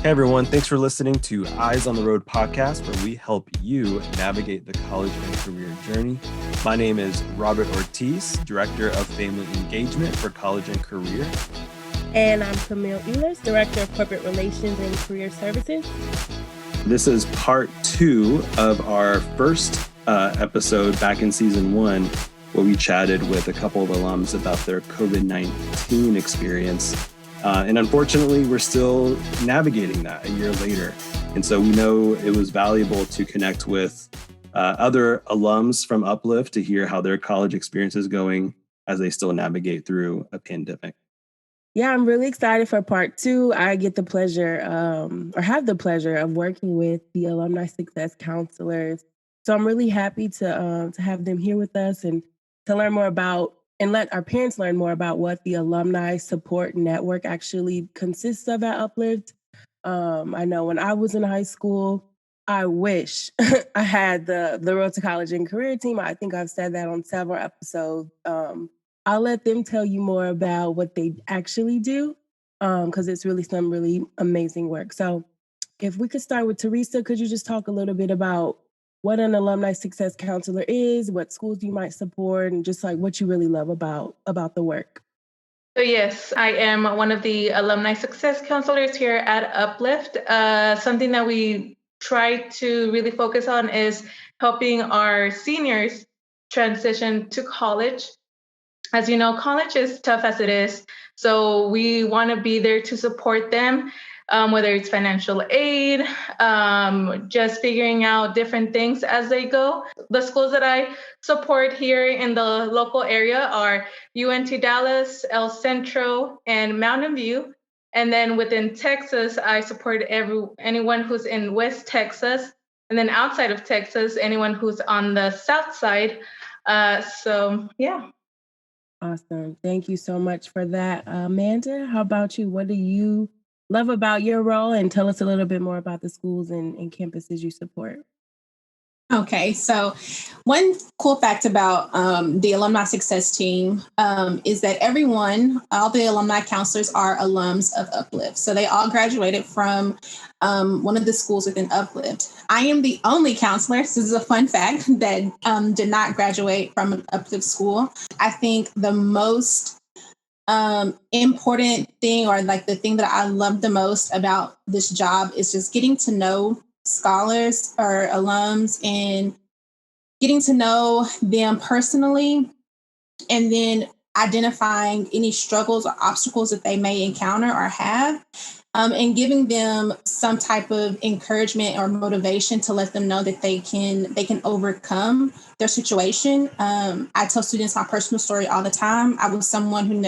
Hey everyone, thanks for listening to Eyes on the Road podcast, where we help you navigate the college and career journey. My name is Robert Ortiz, Director of Family Engagement for College and Career. And I'm Camille Ehlers, Director of Corporate Relations and Career Services. This is part 2 of our first episode back in season 1, where we chatted with a couple of alums about their COVID-19 experience. And unfortunately, we're still navigating that a year later. And so we know it was valuable to connect with other alums from Uplift to hear how their college experience is going as they still navigate through a pandemic. Yeah, I'm really excited for part 2. I get the pleasure or have the pleasure of working with the Alumni Success Counselors. So I'm really happy to have them here with us and to learn more about and let our parents learn more about what the Alumni Support Network actually consists of at Uplift. I know when I was in high school, I wish I had the Road to College and Career team. I think I've said that on several episodes. I'll let them tell you more about what they actually do, because it's really some really amazing work. So if we could start with Teresa, could you just talk a little bit about what an Alumni Success Counselor is, what schools you might support, and just like what you really love about the work? So yes, I am one of the Alumni Success Counselors here at Uplift. Something that we try to really focus on is helping our seniors transition to college. As you know, college is tough as it is. So we want to be there to support them, whether it's financial aid, just figuring out different things as they go. The schools that I support here in the local area are UNT Dallas, El Centro, and Mountain View. And then within Texas, I support anyone who's in West Texas. And then outside of Texas, anyone who's on the South side. Yeah. Awesome. Thank you so much for that. Amanda, how about you? What do you love about your role? And tell us a little bit more about the schools and campuses you support. Okay, so one cool fact about the Alumni Success Team is that all the alumni counselors are alums of Uplift. So they all graduated from one of the schools within Uplift. I am the only counselor, this is a fun fact, that did not graduate from an Uplift school. I think the most important thing, or like the thing that I love the most about this job, is just getting to know scholars or alums and getting to know them personally, and then identifying any struggles or obstacles that they may encounter or have, and giving them some type of encouragement or motivation to let them know that they can overcome their situation. I tell students my personal story all the time. I was someone who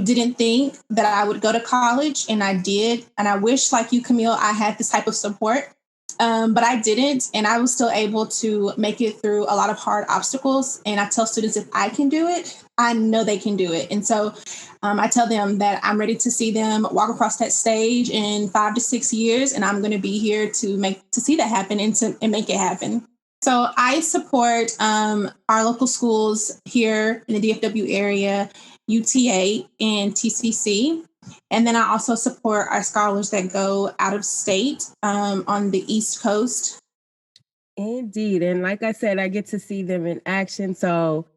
didn't think that I would go to college, and I did. And I wish, like you, Camille, I had this type of support. But I didn't, and I was still able to make it through a lot of hard obstacles. And I tell students, if I can do it, I know they can do it. And so I tell them that I'm ready to see them walk across that stage in 5 to 6 years, and I'm going to be here to see that happen and make it happen. So I support our local schools here in the DFW area, UTA and TCC. And then I also support our scholars that go out of state on the East Coast. Indeed. And like I said, I get to see them in action. So,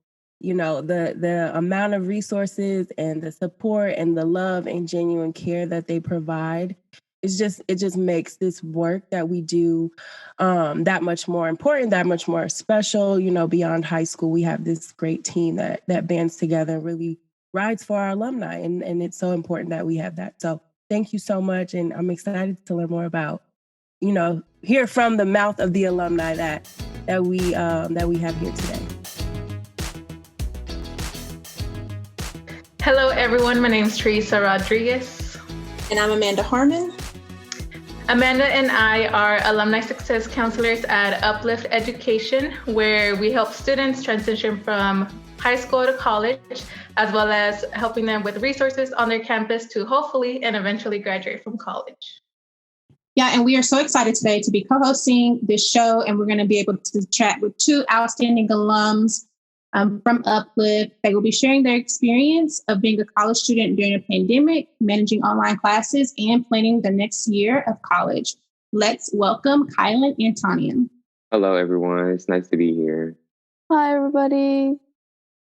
you know, the amount of resources and the support and the love and genuine care that they provide, it just makes this work that we do that much more important, that much more special. You know, beyond high school, we have this great team that bands together and really rides for our alumni. And it's so important that we have that. So thank you so much. And I'm excited to learn more about, hear from the mouth of the alumni that we have here today. Hello, everyone. My name is Teresa Rodriguez. And I'm Amanda Harmon. Amanda and I are Alumni Success Counselors at Uplift Education, where we help students transition from high school to college, as well as helping them with resources on their campus to hopefully and eventually graduate from college. Yeah, and we are so excited today to be co-hosting this show, and we're going to be able to chat with 2 outstanding alums from Uplift. They will be sharing their experience of being a college student during a pandemic, managing online classes, and planning the next year of college. Let's welcome Kylan and Tanya. Hello, everyone. It's nice to be here. Hi, everybody.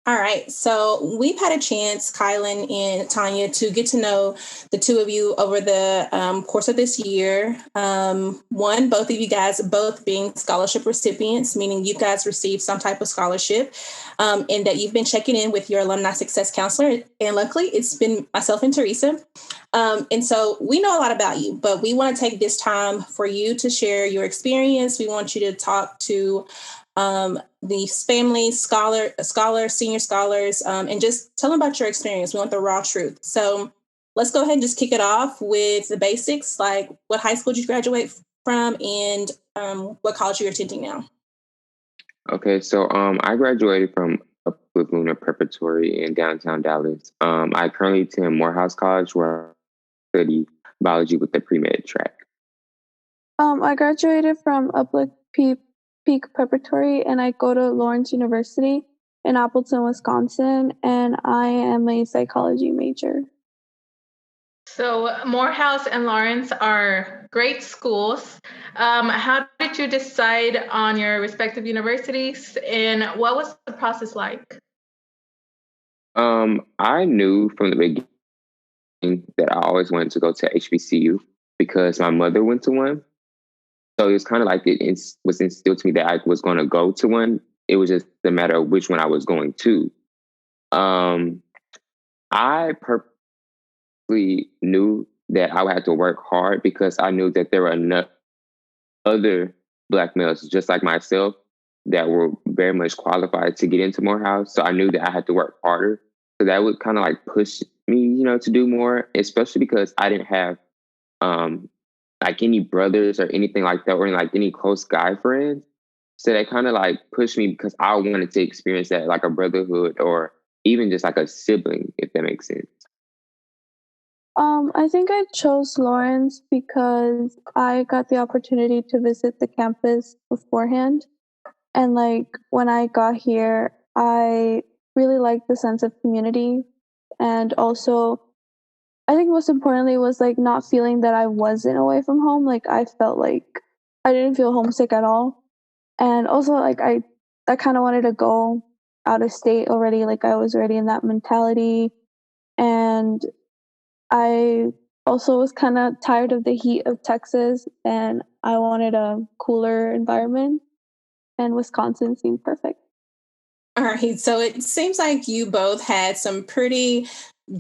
All right, so we've had a chance, Kylan and Tanya, to get to know the two of you over the course of this year. Both of you guys, both being scholarship recipients, meaning you guys received some type of scholarship, and that you've been checking in with your alumni success counselor. And luckily, it's been myself and Teresa. And so we know a lot about you, but we want to take this time for you to share your experience. We want you to talk to the family, scholars, senior scholars, and just tell them about your experience. We want the raw truth. So let's go ahead and just kick it off with the basics, like what high school did you graduate from and what college you're attending now. Okay, so I graduated from Alumni Preparatory in downtown Dallas. I currently attend Morehouse College where I study biology with the pre-med track. I graduated from Uplift Peak Preparatory, and I go to Lawrence University in Appleton, Wisconsin, and I am a psychology major. So Morehouse and Lawrence are great schools. How did you decide on your respective universities, and what was the process like? I knew from the beginning that I always wanted to go to HBCU because my mother went to one. So it was kind of like it was instilled to me that I was going to go to one. It was just a matter of which one I was going to. I purposely knew that I would have to work hard because I knew that there were enough other Black males just like myself that were very much qualified to get into Morehouse. So I knew that I had to work harder. So that would kind of like push me, to do more, especially because I didn't have like any brothers or anything like that, or like any close guy friends. So that kind of like pushed me because I wanted to experience that, like a brotherhood or even just like a sibling, if that makes sense. I think I chose Lawrence because I got the opportunity to visit the campus beforehand. And like when I got here, I really liked the sense of community. And also, I think most importantly was like not feeling that I wasn't away from home. Like I felt like I didn't feel homesick at all. And also like I kind of wanted to go out of state already. Like I was already in that mentality. And I also was kind of tired of the heat of Texas and I wanted a cooler environment, and Wisconsin seemed perfect. All right, so it seems like you both had some pretty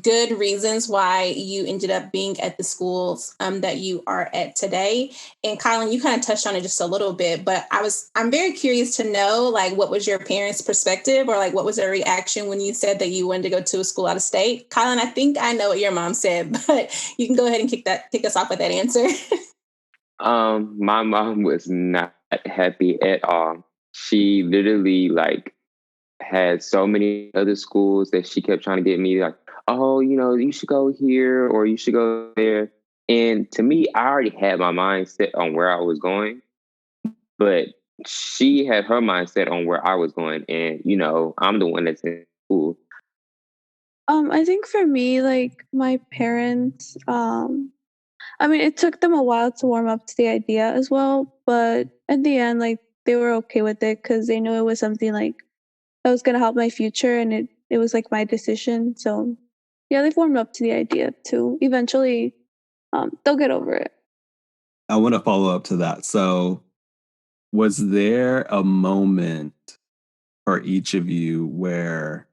good reasons why you ended up being at the schools that you are at today. And Kylan, you kind of touched on it just a little bit, but I'm very curious to know, like, what was your parents' perspective, or like what was their reaction when you said that you wanted to go to a school out of state? Kylan, I think I know what your mom said, but you can go ahead and kick us off with that answer. My mom was not happy at all. She literally had so many other schools that she kept trying to get me like, oh, you should go here or you should go there. And to me, I already had my mind set on where I was going, but she had her mind set on where I was going. And, I'm the one that's in school. I think for me, like my parents, it took them a while to warm up to the idea as well, but at the end, like they were okay with it because they knew it was something like that was going to help my future, and it was like my decision. So yeah, they've warmed up to the idea too. Eventually, they'll get over it. I want to follow up to that. So was there a moment for each of you where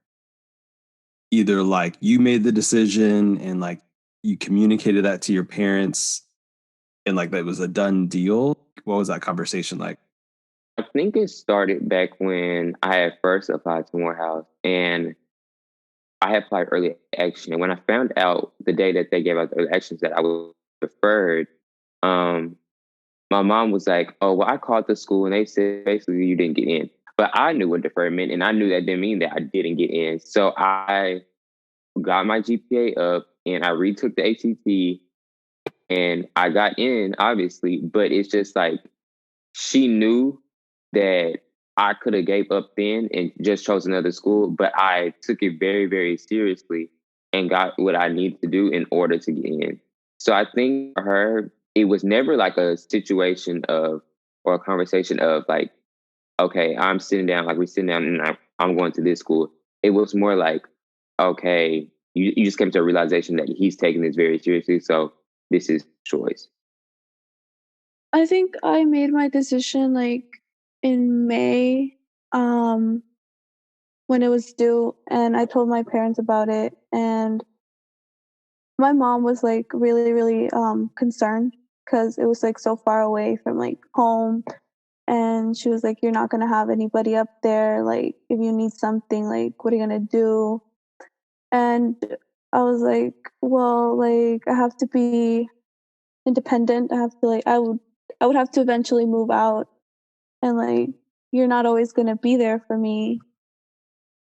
either like you made the decision and like you communicated that to your parents and like that was a done deal? What was that conversation like? I think it started back when I had first applied to Morehouse, and I had applied early action. And when I found out the day that they gave out the early actions that I was deferred, my mom was like, oh, well, I called the school and they said basically you didn't get in. But I knew what deferred meant, and I knew that didn't mean that I didn't get in. So I got my GPA up and I retook the ACT and I got in, obviously. But it's just like she knew that I could have gave up then and just chose another school, but I took it very, very seriously and got what I needed to do in order to get in. So I think for her, it was never like a situation of or a conversation of like, okay, I'm sitting down, like we're sitting down and I'm going to this school. It was more like, okay, you just came to a realization that he's taking this very seriously. So this is choice. I think I made my decision like in May, when it was due, and I told my parents about it, and my mom was like really, really concerned because it was like so far away from like home. And she was like, "You're not gonna have anybody up there. Like, if you need something, like, what are you gonna do?" And I was like, "Well, like, I have to be independent. I have to like, I would have to eventually move out, and like, you're not always gonna be there for me.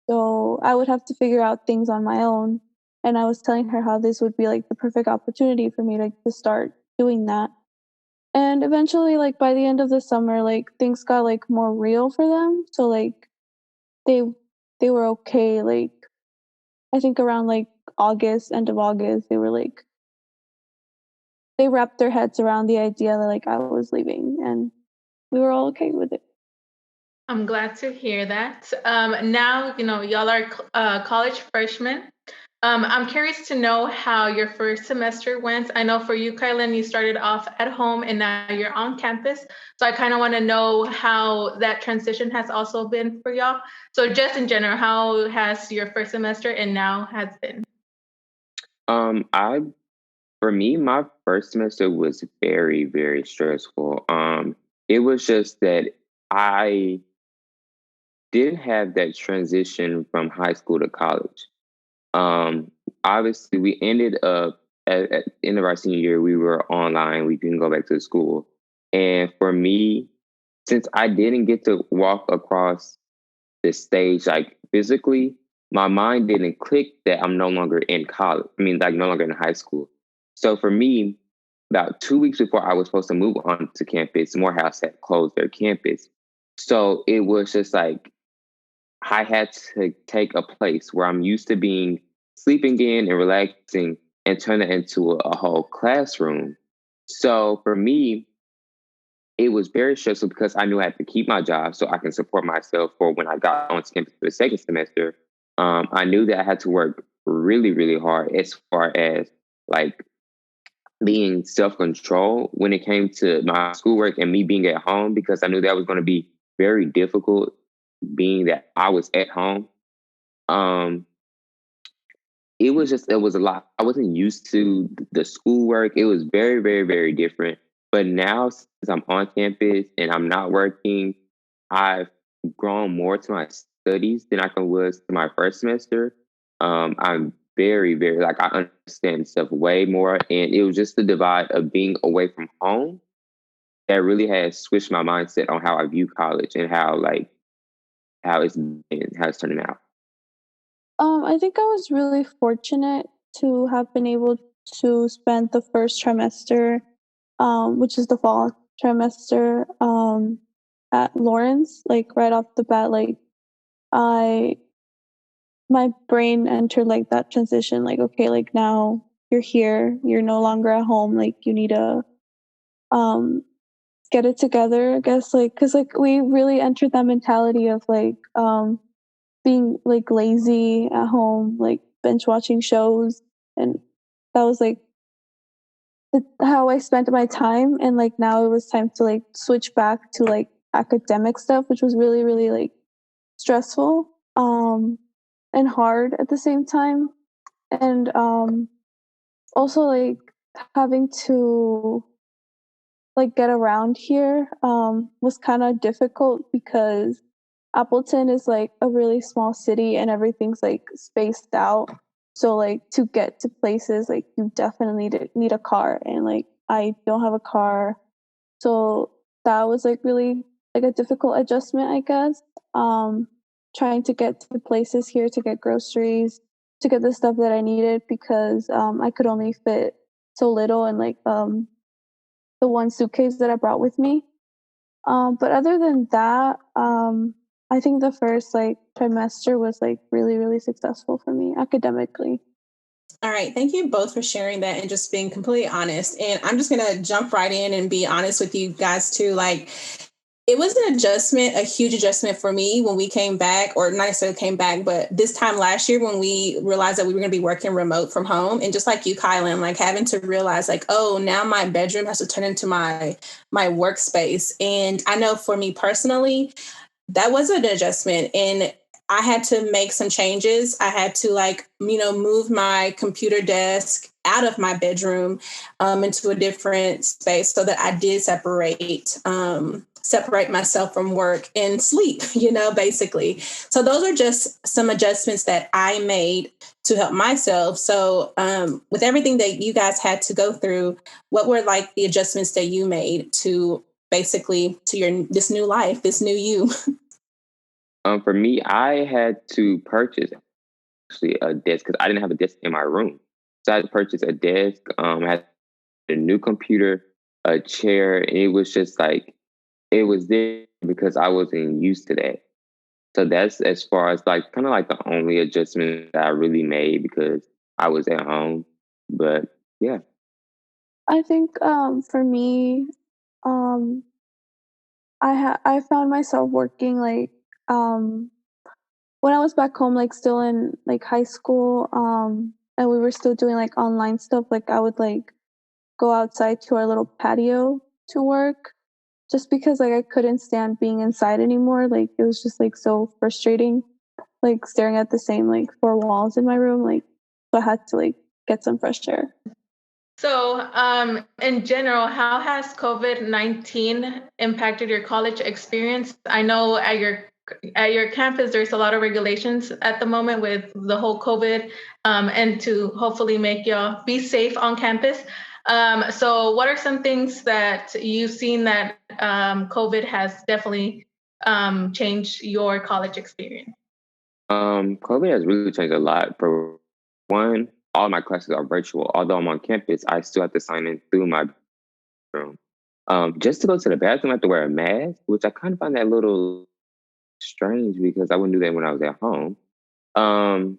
So I would have to figure out things on my own." And I was telling her how this would be like the perfect opportunity for me to start doing that. And eventually, like by the end of the summer, like things got like more real for them. So like they they were okay. Like I think around like August, end of August, they were like they wrapped their heads around the idea that like I was leaving, and we were all okay with it. I'm glad to hear that. Now, y'all are college freshmen. I'm curious to know how your first semester went. I know for you, Kylan, you started off at home and now you're on campus. So I kind of want to know how that transition has also been for y'all. So just in general, how has your first semester and now has been? I For me, my first semester was very, very stressful. It was just that I didn't have that transition from high school to college. Um, Obviously, we ended up at the end of our senior year, we were online. We didn't go back to the school. And for me, since I didn't get to walk across the stage like physically, my mind didn't click that I'm no longer in college. I mean, like no longer in high school. So for me, about 2 weeks before I was supposed to move on to campus, Morehouse had closed their campus. So it was just like I had to take a place where I'm used to being sleeping in and relaxing and turn it into a whole classroom. So for me, it was very stressful because I knew I had to keep my job so I can support myself for when I got on campus for the second semester. I knew that I had to work really, really hard as far as like being self-control when it came to my schoolwork and me being at home because I knew that was going to be very difficult being that I was at home. Um, it was a lot. I wasn't used to the schoolwork. It was very, very, very different. But now since I'm on campus and I'm not working, I've grown more to my studies than was to my first semester. I'm very, very like I understand stuff way more. And it was just the divide of being away from home that really has switched my mindset on how I view college and how it's been, how it's turning out. I think I was really fortunate to have been able to spend the first trimester, which is the fall trimester, at Lawrence. Like right off the bat, like I my brain entered like that transition, like okay, like now you're here, you're no longer at home, like you need to um get it together, I guess, like because like we really entered that mentality of like being like lazy at home, like binge watching shows, and that was like how I spent my time. And like now it was time to like switch back to like academic stuff, which was really, really like stressful and hard at the same time. And also like having to like get around here was kind of difficult because Appleton is like a really small city and everything's like spaced out. So like to get to places like you definitely need a car, and like I don't have a car. So that was like really like a difficult adjustment, I guess. Um Trying to get to places here to get groceries, to get the stuff that I needed because I could only fit so little in like the one suitcase that I brought with me. But other than that, I think the first like trimester was like really, really successful for me academically. All right. Thank you both for sharing that and just being completely honest. And I'm just going to jump right in and be honest with you guys too. Like, it was an adjustment, a huge adjustment for me when we came back, or not necessarily came back, but this time last year when we realized that we were going to be working remote from home. And just like you, Kylan, like having to realize like, oh, now my bedroom has to turn into my workspace. And I know for me personally, that was an adjustment. And I had to make some changes. I had to move my computer desk out of my bedroom into a different space so that I did separate myself from work and sleep, basically. So those are just some adjustments that I made to help myself. So with everything that you guys had to go through, what were like the adjustments that you made to basically to this new life, this new you? For me, I had to purchase actually a desk because I didn't have a desk in my room. So I had to purchase a desk. I had a new computer, a chair, and it was just like it was there because I wasn't used to that. So that's as far as like kind of like the only adjustment that I really made because I was at home. But yeah. I think for me, um, I found myself working like um, when I was back home, like still in like high school, and we were still doing like online stuff. Like I would like go outside to our little patio to work, just because like I couldn't stand being inside anymore. Like it was just like so frustrating, like staring at the same like four walls in my room. Like so I had to like get some fresh air. So, in general, how has COVID-19 impacted your college experience? I know at your campus, there's a lot of regulations at the moment with the whole COVID, and to hopefully make y'all be safe on campus. So, what are some things that you've seen that COVID has definitely changed your college experience? COVID has really changed a lot. For one, all my classes are virtual. Although I'm on campus, I still have to sign in through my room. Just to go to the bathroom, I have to wear a mask, which I kind of find that a little strange because I wouldn't do that when I was at home. Um,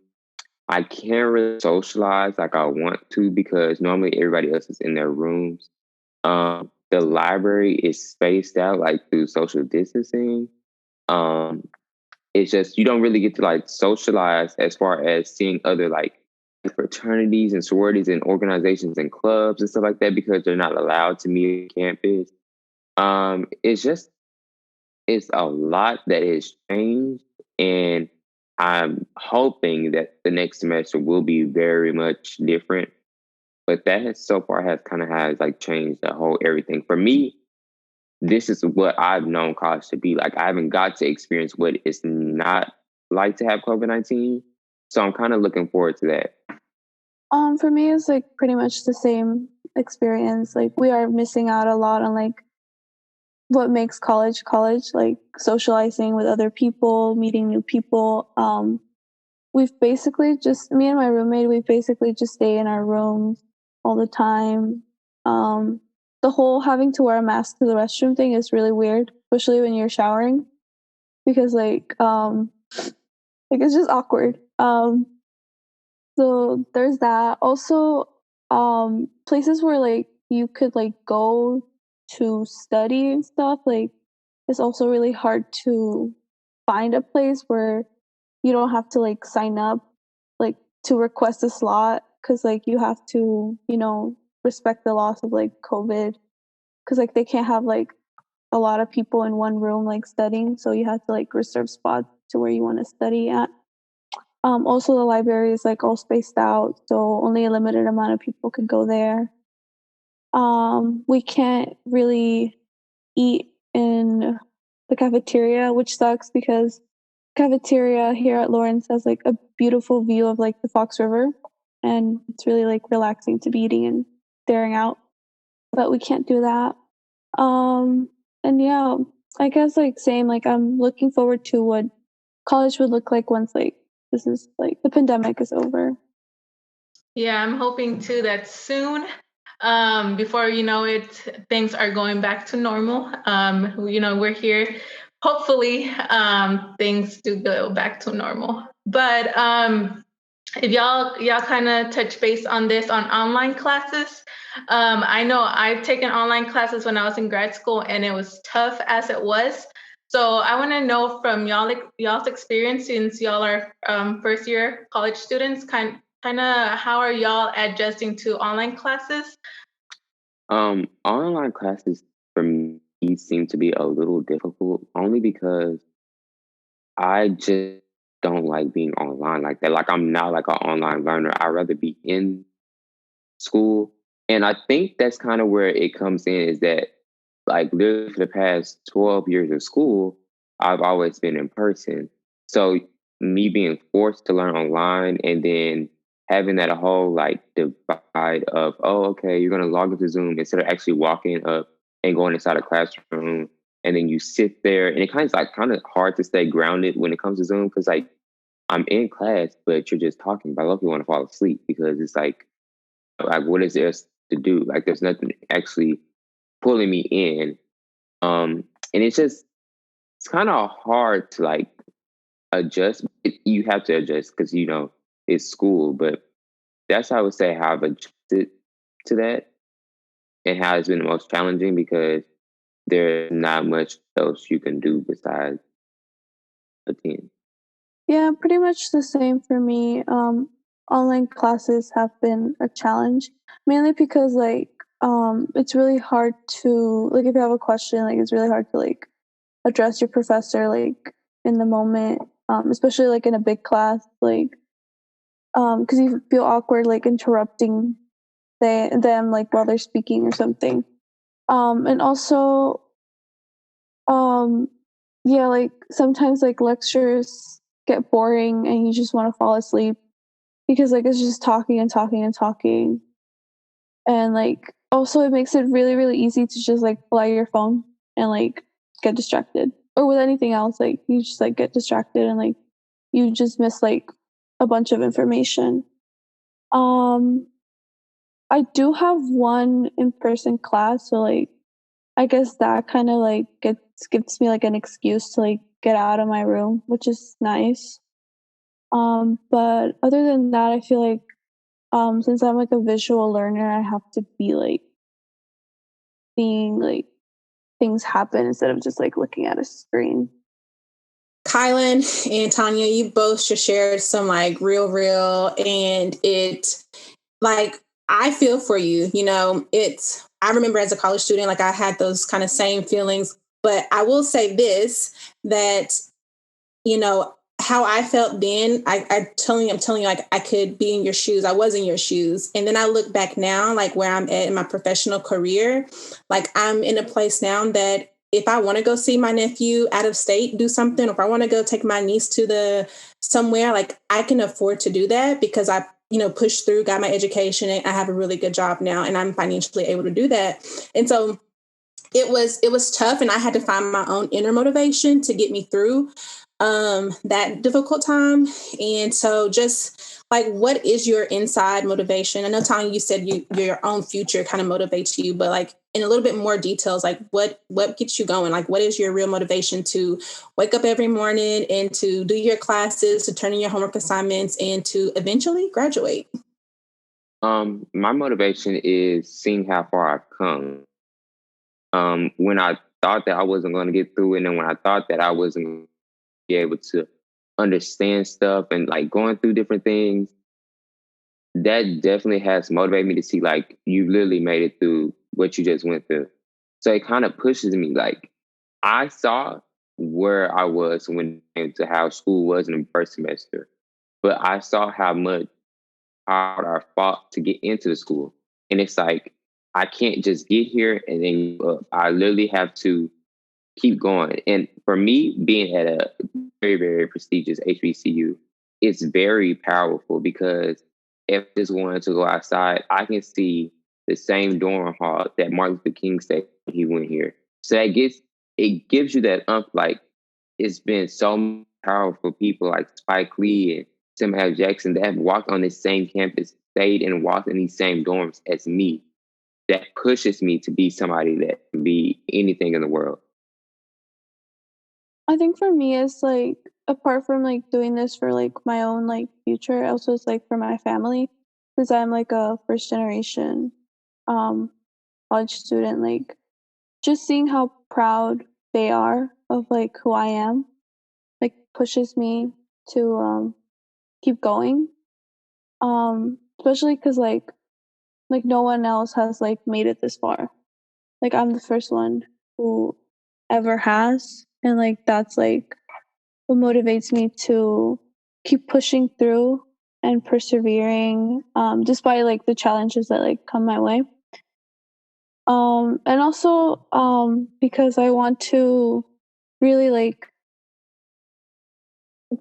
I can't really socialize like I want to because normally everybody else is in their rooms. The library is spaced out like through social distancing. Um, it's just you don't really get to like socialize as far as seeing other like fraternities and sororities and organizations and clubs and stuff like that because they're not allowed to meet on campus. It's just it's a lot that has changed, and I'm hoping that the next semester will be very much different. But that has so far has kind of has like changed the whole everything for me. This is what I've known college to be like. I haven't got to experience what it's not like to have COVID-19. So I'm kind of looking forward to that. For me, it's like pretty much the same experience. Like we are missing out a lot on like what makes college, like socializing with other people, meeting new people. We've basically just me and my roommate. We basically just stay in our rooms all the time. The whole having to wear a mask to the restroom thing is really weird, especially when you're showering, because like it's just awkward. So there's that. Also, places where like you could like go to study and stuff, like it's also really hard to find a place where you don't have to like sign up like to request a slot because like you have to, respect the laws of like COVID because like they can't have like a lot of people in one room like studying, so you have to like reserve spots to where you want to study at. Also, the library is like all spaced out, so only a limited amount of people can go there. We can't really eat in the cafeteria, which sucks because cafeteria here at Lawrence has like a beautiful view of like the Fox River, and it's really like relaxing to be eating and staring out. But we can't do that. And yeah, I guess like same. Like I'm looking forward to what college would look like once like this is like the pandemic is over. Yeah, I'm hoping too that soon, before you know it, things are going back to normal. We're here hopefully things do go back to normal. But if y'all kind of touch base on this on online classes, I know I've taken online classes when I was in grad school, and it was tough as it was. So I want to know from y'all's experience, since y'all are first year college students, kind of how are y'all adjusting to online classes? Online classes for me seem to be a little difficult, only because I just don't like being online like that. Like, I'm not like an online learner. I'd rather be in school. And I think that's kind of where it comes in, is that, like, literally for the past 12 years of school, I've always been in person. So me being forced to learn online, and then having that whole like divide of, oh, okay, you're going to log into Zoom instead of actually walking up and going inside a classroom. And then you sit there, and it kind of hard to stay grounded when it comes to Zoom, because like I'm in class, but you're just talking. But I love you want to fall asleep, because it's like what is there to do? Like, there's nothing actually pulling me in. And it's kind of hard to like adjust. You have to adjust because it's school, but that's how I would say how I've adjusted to that, and how it's been the most challenging, because there's not much else you can do besides attend. Yeah, pretty much the same for me. Online classes have been a challenge, mainly because it's really hard to, like, if you have a question, like it's really hard to like address your professor like in the moment, especially like in a big class, like because you feel awkward like interrupting them like while they're speaking or something. And also, um, yeah, like sometimes like lectures get boring and you just want to fall asleep because like it's just talking and talking and talking. And like also it makes it really, really easy to just like pull out your phone and like get distracted. Or with anything else, like you just like get distracted and like you just miss like a bunch of information. Um I do have one in-person class, so like I guess that kind of like gives me like an excuse to like get out of my room, which is nice. But other than that, I feel like since I'm like a visual learner, I have to be like seeing like things happen instead of just like looking at a screen. Kylan and Tanya, you both just shared some like real, and it like I feel for you. I remember as a college student, like I had those kind of same feelings. But I will say this, that how I felt then, I'm telling you, like I could be in your shoes. I was in your shoes. And then I look back now, like where I'm at in my professional career, like I'm in a place now that if I want to go see my nephew out of state, do something, or if I want to go take my niece to somewhere, like I can afford to do that because I pushed through, got my education, and I have a really good job now, and I'm financially able to do that. And so it was tough, and I had to find my own inner motivation to get me through that difficult time. And so just like, what is your inside motivation? I know, Tanya, you said your own future kind of motivates you, but like in a little bit more details, like what gets you going? Like, what is your real motivation to wake up every morning and to do your classes, to turn in your homework assignments, and to eventually graduate? My motivation is seeing how far I've come. When I thought that I wasn't going to get through it, and then when I thought that I wasn't going to be able to understand stuff and like going through different things, that definitely has motivated me to see like you literally made it through what you just went through. So it kind of pushes me. Like, I saw where I was when it came to how school was in the first semester, but I saw how much hard I fought to get into the school. And it's like, I can't just get here and then give up. I literally have to keep going. And for me, being at a very, very prestigious HBCU, it's very powerful, because if I just wanted to go outside, I can see the same dorm hall that Martin Luther King stayed when he went here. So it gives you that like, it's been so many powerful people like Spike Lee and Samuel L. Jackson that have walked on this same campus, stayed and walked in these same dorms as me. That pushes me to be somebody that can be anything in the world. I think for me, it's like apart from like doing this for like my own like future, also it's like for my family because I'm like a first generation um college student. Like just seeing how proud they are of like who I am, like pushes me to keep going. Especially because like no one else has like made it this far. Like I'm the first one who ever has, and like that's like what motivates me to keep pushing through and persevering despite like the challenges that like come my way. And also because I want to really like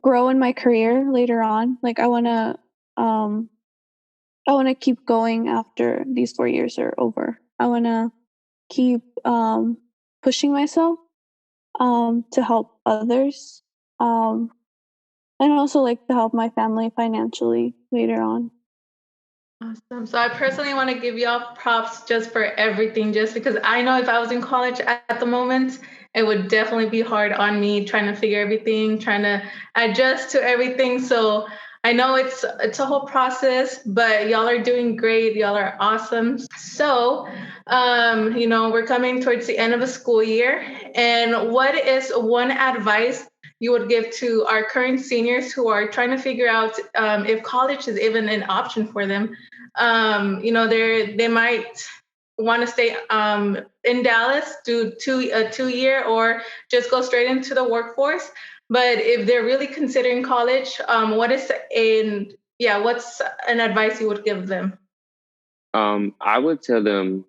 grow in my career later on. Like I want to keep going after these 4 years are over. I want to keep pushing myself to help others. Um, and also like to help my family financially later on. Awesome. So I personally want to give y'all props just for everything, just because I know if I was in college at the moment, it would definitely be hard on me trying to figure everything, trying to adjust to everything. So I know it's a whole process, but y'all are doing great. Y'all are awesome. So, we're coming towards the end of a school year, and what is one advice you would give to our current seniors who are trying to figure out if college is even an option for them? They might want to stay in Dallas, do a 2 year, or just go straight into the workforce. But if they're really considering college, what's an advice you would give them? I would tell them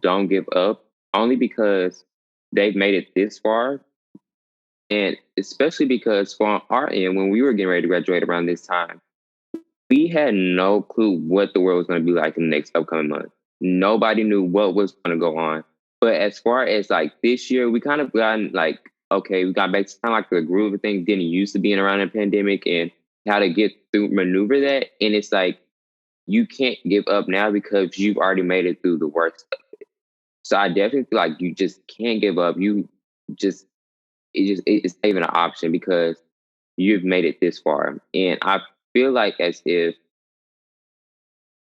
don't give up, only because they've made it this far. And especially because for our end, when we were getting ready to graduate around this time, we had no clue what the world was going to be like in the next upcoming month. Nobody knew what was going to go on. But as far as like this year, we kind of gotten like, okay, we got back to kind of like the groove of things, getting used to being around a pandemic and how to get through, maneuver that. And it's like, you can't give up now because you've already made it through the worst of it. So I definitely feel like you just can't give up. Just, it's not even an option because you've made it this far. And I feel like as if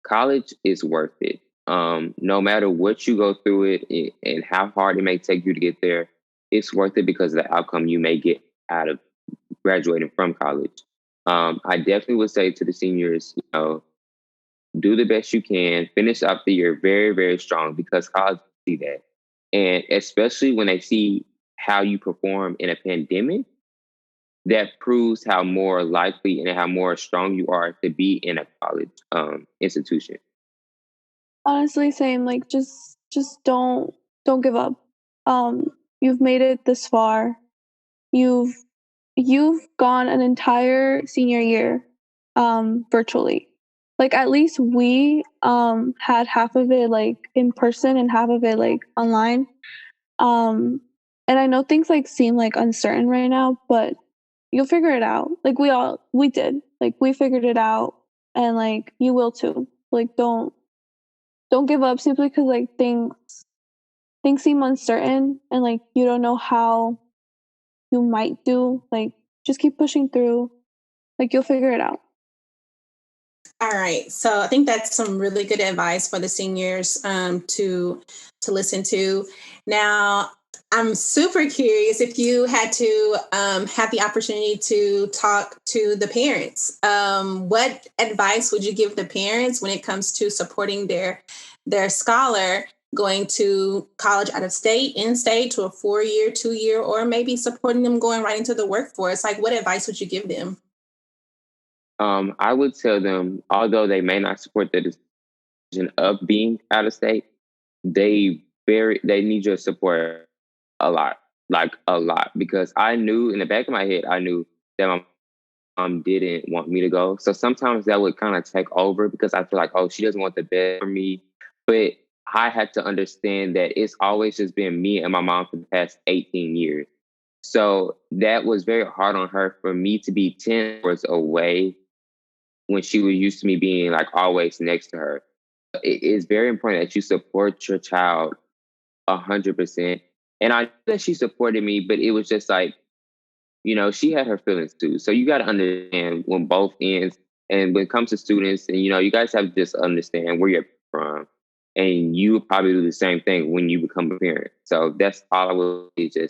college is worth it. No matter what you go through and how hard it may take you to get there, it's worth it because of the outcome you may get out of graduating from college. I definitely would say to the seniors, do the best you can, finish up the year very, very strong because college see that. And especially when they see how you perform in a pandemic, that proves how more likely and how more strong you are to be in a college institution. Honestly, same. Like just don't give up. You've made it this far. You've you've gone an entire senior year virtually. Like at least we had half of it like in person and half of it like online. Um and I know things like seem like uncertain right now, but you'll figure it out. Like we did. Like we figured it out and like you will too. Like don't give up simply because like things seem uncertain and like you don't know how you might do. Like just keep pushing through. Like you'll figure it out. All right. So I think that's some really good advice for the seniors to listen to. Now, I'm super curious if you had to have the opportunity to talk to the parents. What advice would you give the parents when it comes to supporting their scholar going to college out of state, in state, to a 4 year, 2 year, or maybe supporting them going right into the workforce? Like, what advice would you give them? I would tell them, although they may not support the decision of being out of state, they need your support a lot, like a lot, because I knew in the back of my head, I knew that my mom didn't want me to go. So sometimes that would kind of take over because I feel like, oh, she doesn't want the best for me. But I had to understand that it's always just been me and my mom for the past 18 years. So that was very hard on her for me to be 10 hours away when she was used to me being like always next to her. It is very important that you support your child 100%. And I knew that she supported me, but it was just like she had her feelings too. So you got to understand when both ends. And when it comes to students, and you guys have to just understand where you're from, and you will probably do the same thing when you become a parent. So that's all I will say,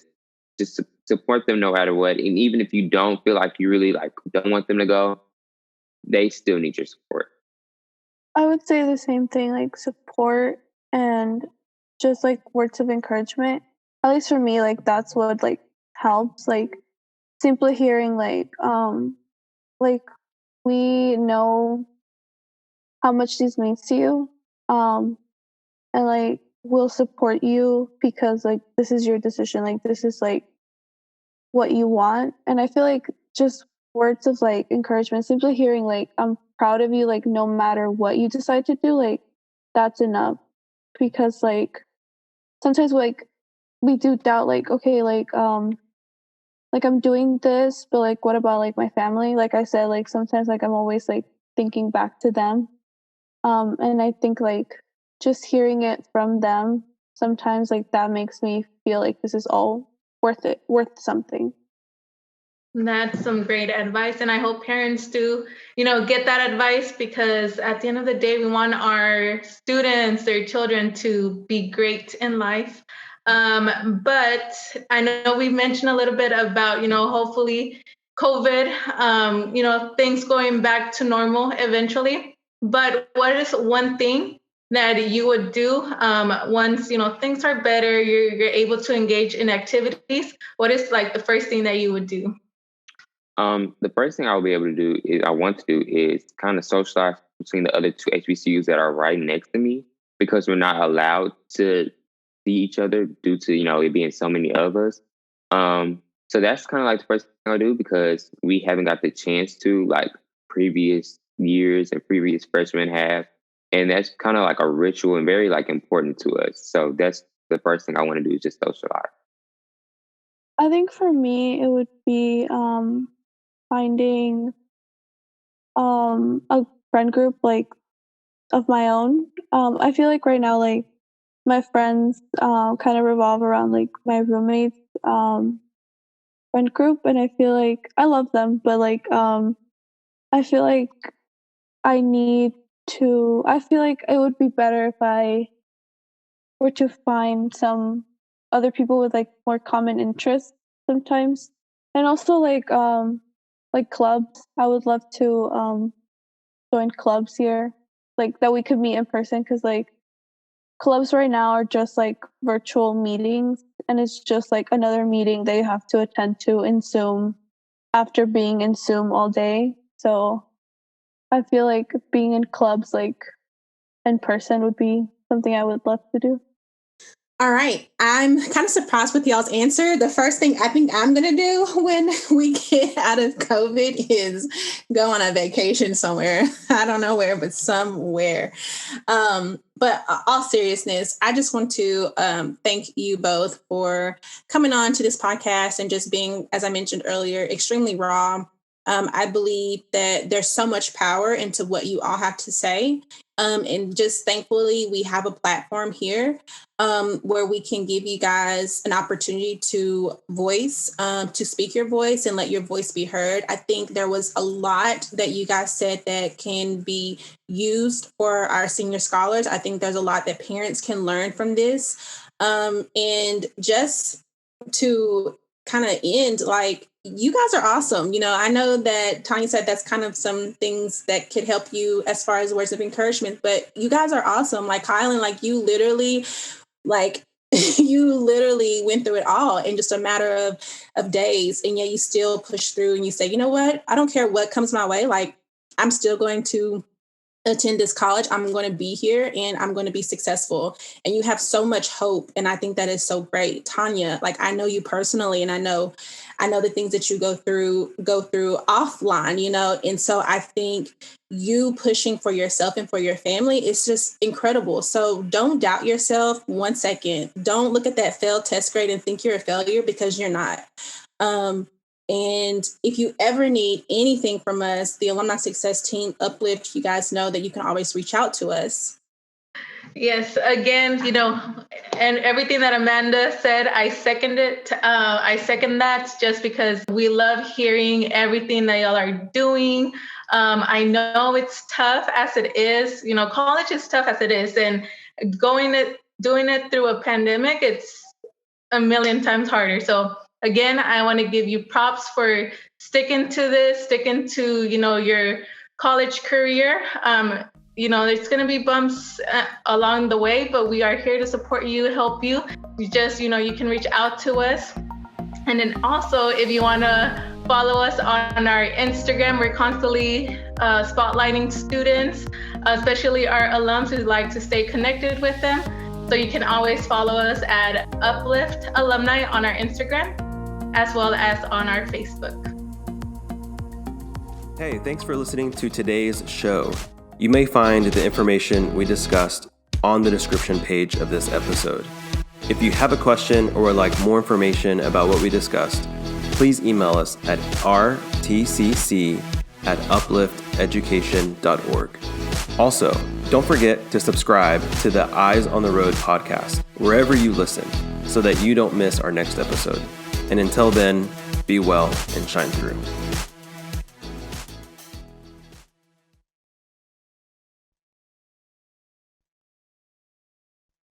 just support them no matter what. And even if you don't feel like you really don't want them to go, they still need your support. I would say the same thing, like support and just like words of encouragement. At least for me, like that's what like helps. Like simply hearing like we know how much this means to you. And like we'll support you because like this is your decision. Like this is like what you want. And I feel like just words of like encouragement, simply hearing like I'm proud of you, like no matter what you decide to do, like that's enough. Because like sometimes like we do doubt like, okay, like I'm doing this, but like what about like my family? Like I said, like sometimes like I'm always like thinking back to them. And I think like just hearing it from them sometimes like that makes me feel like this is all worth it, worth something. That's some great advice. And I hope parents do, get that advice, because at the end of the day, we want our students, their children, to be great in life. But I know we mentioned a little bit about, hopefully COVID, things going back to normal eventually. But what is one thing that you would do once, things are better, you're able to engage in activities? What is like the first thing that you would do? The first thing I'll be able to do I want to do is kind of socialize between the other two HBCUs that are right next to me, because we're not allowed to see each other due to, it being so many of us. So that's kind of like the first thing I'll do, because we haven't got the chance to like previous years and previous freshmen have. And that's kind of like a ritual and very like important to us. So that's the first thing I want to do, is just socialize. I think for me it would be finding a friend group like of my own. I feel like right now like my friends kind of revolve around like my roommates friend group, and I feel like I love them, but like I feel like I feel like it would be better if I were to find some other people with like more common interests sometimes. And also like clubs. I would love to join clubs here, like that we could meet in person, because like clubs right now are just like virtual meetings, and it's just like another meeting that you have to attend to in Zoom after being in Zoom all day. So I feel like being in clubs like in person would be something I would love to do. All right. I'm kind of surprised with y'all's answer. The first thing I think I'm going to do when we get out of COVID is go on a vacation somewhere. I don't know where, but somewhere. But all seriousness, I just want to thank you both for coming on to this podcast and just being, as I mentioned earlier, extremely raw. I believe that there's so much power into what you all have to say. And just thankfully, we have a platform here where we can give you guys an opportunity to to speak your voice and let your voice be heard. I think there was a lot that you guys said that can be used for our senior scholars. I think there's a lot that parents can learn from this. And just to kind of end, like, you guys are awesome. I know that Tanya said that's kind of some things that could help you as far as words of encouragement, but you guys are awesome. Like Kylan, like you literally went through it all in just a matter of days, and yet you still push through and you say, you know what, I don't care what comes my way. Like, I'm still going to attend this college. I'm going to be here and I'm going to be successful. And you have so much hope. And I think that is so great. Tanya, like, I know you personally, and I know the things that you go through offline, and so I think you pushing for yourself and for your family is just incredible. So don't doubt yourself 1 second. Don't look at that failed test grade and think you're a failure, because you're not. And if you ever need anything from us, the Alumni Success Team, Uplift, you guys know that you can always reach out to us. Yes, again, and everything that Amanda said, I second it. I second that just because we love hearing everything that y'all are doing. I know it's tough as it is. College is tough as it is, and doing it through a pandemic, it's a million times harder. So again, I want to give you props for sticking to this, sticking to your college career. There's going to be bumps along the way, but we are here to support you, help you. You can reach out to us. And then also, if you want to follow us on our Instagram, we're constantly spotlighting students, especially our alums who like to stay connected with them. So you can always follow us at Uplift Alumni on our Instagram, as well as on our Facebook. Hey, thanks for listening to today's show. You may find the information we discussed on the description page of this episode. If you have a question or would like more information about what we discussed, please email us at rtcc@uplifteducation.org. Also, don't forget to subscribe to the Eyes on the Road podcast, wherever you listen, so that you don't miss our next episode. And until then, be well and shine through.